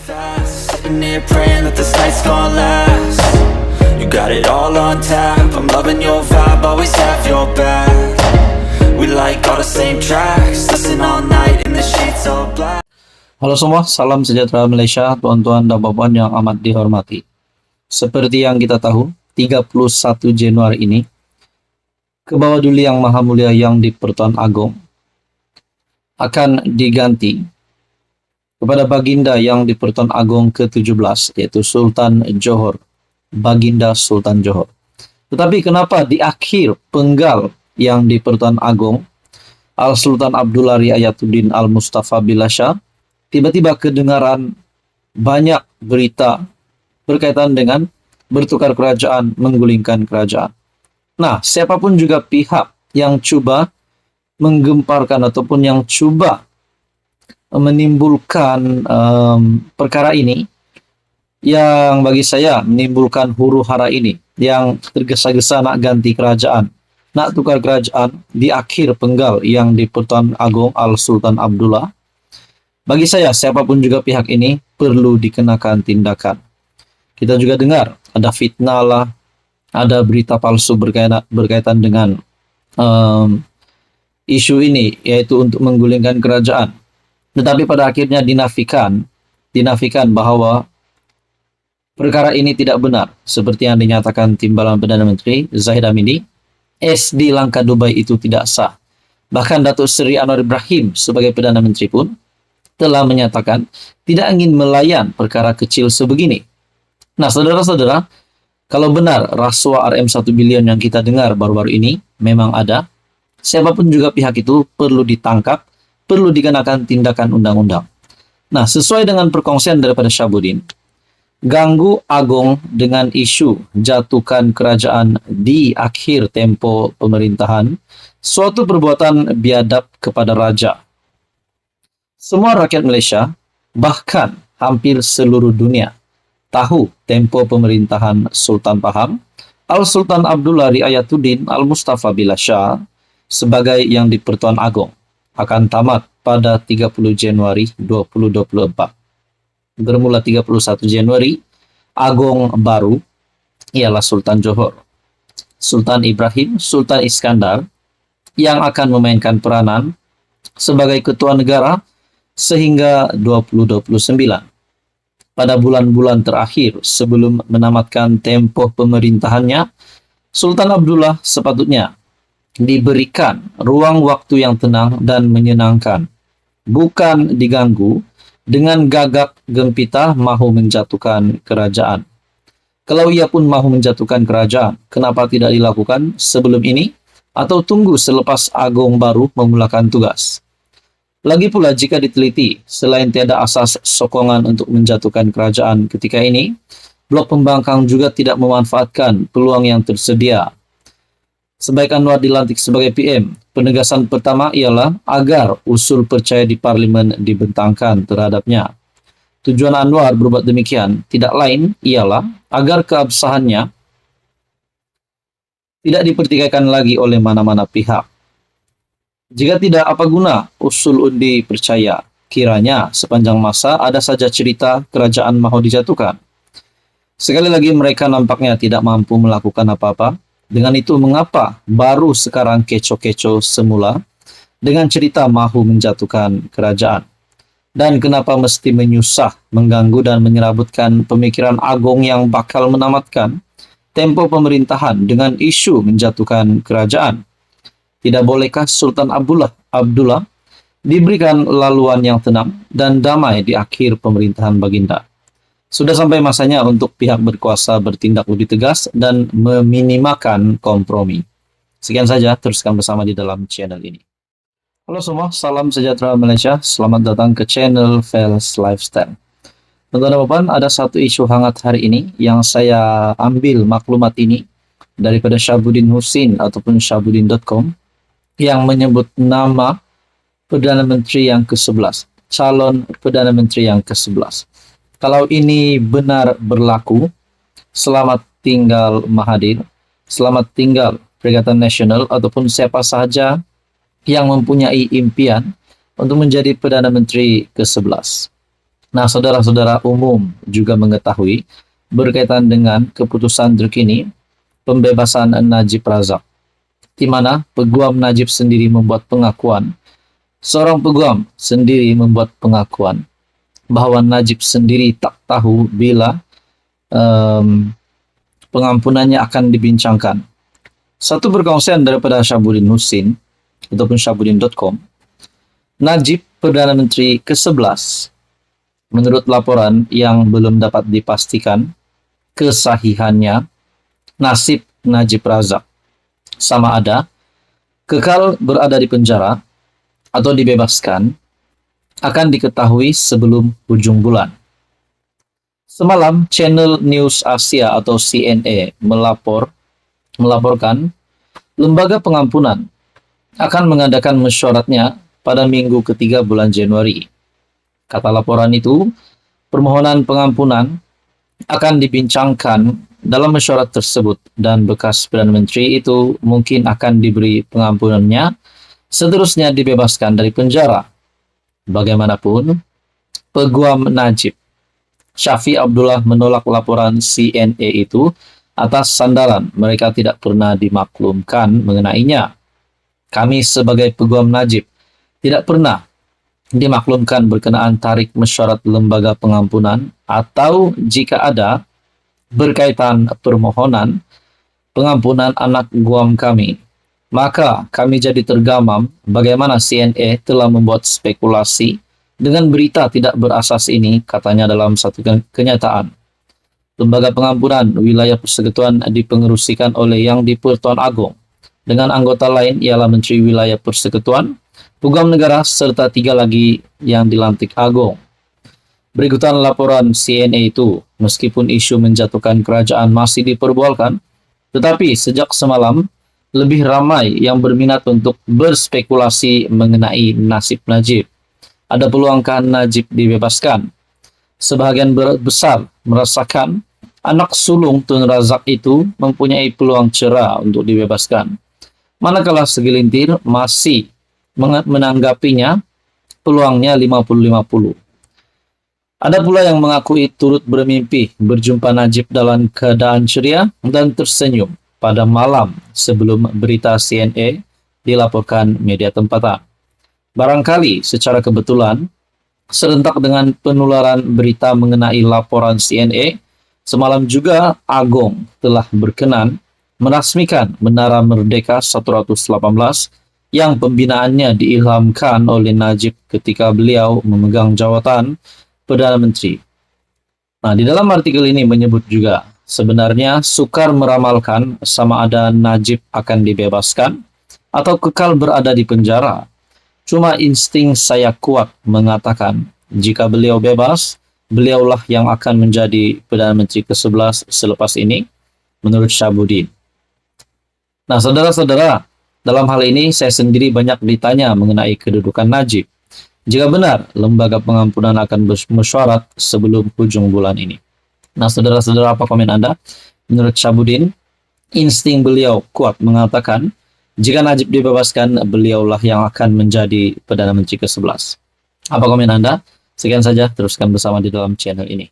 fast, sitting here praying that this night's gonna last. You got it all on tap, I'm loving your vibe, always have your back. We like all the same tracks, listen all night in the sheets all black. Halo semua, salam sejahtera Malaysia, tuan-tuan dan puan yang amat dihormati. Seperti yang kita tahu, 31 Januari ini, Kebawah Duli Yang Maha Mulia Yang di-Pertuan Agong akan diganti kepada Baginda Yang di-Pertuan Agong ke-17, yaitu Sultan Johor, Baginda Sultan Johor. Tetapi kenapa di akhir penggal Yang di-Pertuan Agong, Al-Sultan Abdullah Riayatuddin Al-Mustafa Billah Shah, tiba-tiba kedengaran banyak berita berkaitan dengan bertukar kerajaan, menggulingkan kerajaan. Nah, siapapun juga pihak yang coba menggemparkan ataupun yang coba menimbulkan perkara ini, yang bagi saya menimbulkan huru hara ini, yang tergesa-gesa nak ganti kerajaan, nak tukar kerajaan di akhir penggal Yang di-Pertuan Agong Al-Sultan Abdullah, bagi saya siapapun juga pihak ini perlu dikenakan tindakan. Kita juga dengar ada fitnah lah, ada berita palsu berkaitan dengan isu ini, yaitu untuk menggulingkan kerajaan. Tetapi pada akhirnya dinafikan bahwa perkara ini tidak benar, seperti yang dinyatakan Timbalan Perdana Menteri Zahid Hamidi. SD Langkah Dubai itu tidak sah. Bahkan Datuk Seri Anwar Ibrahim sebagai Perdana Menteri pun telah menyatakan tidak ingin melayan perkara kecil sebegini. Nah, saudara-saudara, kalau benar rasuah RM1 bilion yang kita dengar baru-baru ini memang ada, siapapun juga pihak itu perlu ditangkap, perlu dikenakan tindakan undang-undang. Nah, sesuai dengan perkongsian daripada Syabuddin, ganggu Agong dengan isu jatuhkan kerajaan di akhir tempo pemerintahan, suatu perbuatan biadab kepada raja. Semua rakyat Malaysia, bahkan hampir seluruh dunia, tahu tempo pemerintahan Sultan Pahang, Al-Sultan Abdullah Riayatuddin Al-Mustafa Billah Shah sebagai Yang di-Pertuan Agong akan tamat pada 30 Januari 2024. Bermula 31 Januari, Agong baru ialah Sultan Johor, Sultan Ibrahim, Sultan Iskandar, yang akan memainkan peranan sebagai ketua negara sehingga 2029. Pada bulan-bulan terakhir sebelum menamatkan tempoh pemerintahannya, Sultan Abdullah sepatutnya diberikan ruang waktu yang tenang dan menyenangkan, bukan diganggu dengan gagap gempita mahu menjatuhkan kerajaan. Kalau ia pun mahu menjatuhkan kerajaan, kenapa tidak dilakukan sebelum ini atau tunggu selepas Agong baru memulakan tugas? Lagi pula jika diteliti, selain tiada asas sokongan untuk menjatuhkan kerajaan ketika ini, Blok Pembangkang juga tidak memanfaatkan peluang yang tersedia. Sebaik Anwar dilantik sebagai PM, penegasan pertama ialah agar usul percaya di Parlimen dibentangkan terhadapnya. Tujuan Anwar berbuat demikian tidak lain ialah agar keabsahannya tidak dipertikaikan lagi oleh mana-mana pihak. Jika tidak, apa guna usul undi percaya? Kiranya sepanjang masa ada saja cerita kerajaan mahu dijatuhkan. Sekali lagi mereka nampaknya tidak mampu melakukan apa-apa. Dengan itu mengapa baru sekarang kecoh-kecoh semula dengan cerita mahu menjatuhkan kerajaan? Dan kenapa mesti menyusah, mengganggu dan menyerabutkan pemikiran Agong yang bakal menamatkan tempo pemerintahan dengan isu menjatuhkan kerajaan? Tidak bolehkah Sultan Abdullah diberikan laluan yang tenang dan damai di akhir pemerintahan Baginda? Sudah sampai masanya untuk pihak berkuasa bertindak lebih tegas dan meminimalkan kompromi. Sekian saja, teruskan bersama di dalam channel ini. Halo semua, salam sejahtera Malaysia. Selamat datang ke channel Fels Lifestyle. Teman-teman dan puan, ada satu isu hangat hari ini yang saya ambil maklumat ini daripada Syabuddin Husin ataupun syabuddin.com yang menyebut nama Perdana Menteri yang ke-11, calon Perdana Menteri yang ke-11. Kalau ini benar berlaku, selamat tinggal Mahathir, selamat tinggal Perikatan Nasional ataupun siapa sahaja yang mempunyai impian untuk menjadi Perdana Menteri ke-11. Nah, saudara-saudara umum juga mengetahui berkaitan dengan keputusan terkini pembebasan Najib Razak, di mana peguam Najib sendiri membuat pengakuan, seorang peguam sendiri membuat pengakuan bahwa Najib sendiri tak tahu bila pengampunannya akan dibincangkan. Satu perkongsian daripada Syahabuddin Husin ataupun syahabuddin.com, Najib Perdana Menteri ke-11, menurut laporan yang belum dapat dipastikan kesahihannya, nasib Najib Razak sama ada kekal berada di penjara atau dibebaskan akan diketahui sebelum ujung bulan. Semalam, Channel News Asia atau CNA melaporkan lembaga pengampunan akan mengadakan mesyuaratnya pada minggu ketiga bulan Januari. Kata laporan itu, permohonan pengampunan akan dibincangkan dalam mesyuarat tersebut dan bekas Perdana Menteri itu mungkin akan diberi pengampunannya, seterusnya dibebaskan dari penjara. Bagaimanapun, peguam Najib, Syafi Abdullah, menolak laporan CNA itu atas sandaran mereka tidak pernah dimaklumkan mengenainya. Kami sebagai peguam Najib tidak pernah dimaklumkan berkenaan tarik mesyuarat lembaga pengampunan, atau jika ada berkaitan permohonan pengampunan anak guam kami, maka kami jadi tergamam bagaimana CNA telah membuat spekulasi dengan berita tidak berasas ini, katanya dalam satu kenyataan. Lembaga pengampunan wilayah persekutuan dipengerusikan oleh Yang di-Pertuan Agong dengan anggota lain ialah Menteri Wilayah Persekutuan, Peguam Negara, serta 3 lagi yang dilantik Agong. Berikutan laporan CNA itu, meskipun isu menjatuhkan kerajaan masih diperbualkan, tetapi sejak semalam, lebih ramai yang berminat untuk berspekulasi mengenai nasib Najib. Ada peluangkah Najib dibebaskan? Sebahagian besar merasakan anak sulung Tun Razak itu mempunyai peluang cerah untuk dibebaskan, manakala segelintir masih menanggapinya peluangnya 50-50. Ada pula yang mengakui turut bermimpi berjumpa Najib dalam keadaan ceria dan tersenyum pada malam sebelum berita CNA dilaporkan media tempatan. Barangkali secara kebetulan, serentak dengan penularan berita mengenai laporan CNA, semalam juga Agong telah berkenan merasmikan Menara Merdeka 118 yang pembinaannya diilhamkan oleh Najib ketika beliau memegang jawatan Perdana Menteri. Nah, di dalam artikel ini menyebut juga, sebenarnya sukar meramalkan sama ada Najib akan dibebaskan atau kekal berada di penjara. Cuma insting saya kuat mengatakan, jika beliau bebas, beliaulah yang akan menjadi Perdana Menteri ke-11 selepas ini, menurut Syahabuddin. Nah, saudara-saudara, dalam hal ini saya sendiri banyak ditanya mengenai kedudukan Najib, jika benar lembaga pengampunan akan bermesyuarat sebelum ujung bulan ini. Nah, saudara-saudara, apa komen Anda? Menurut Syahabuddin, insting beliau kuat mengatakan, jika Najib dibebaskan, beliaulah yang akan menjadi Perdana Menteri ke-11. Apa komen Anda? Sekian saja, teruskan bersama di dalam channel ini.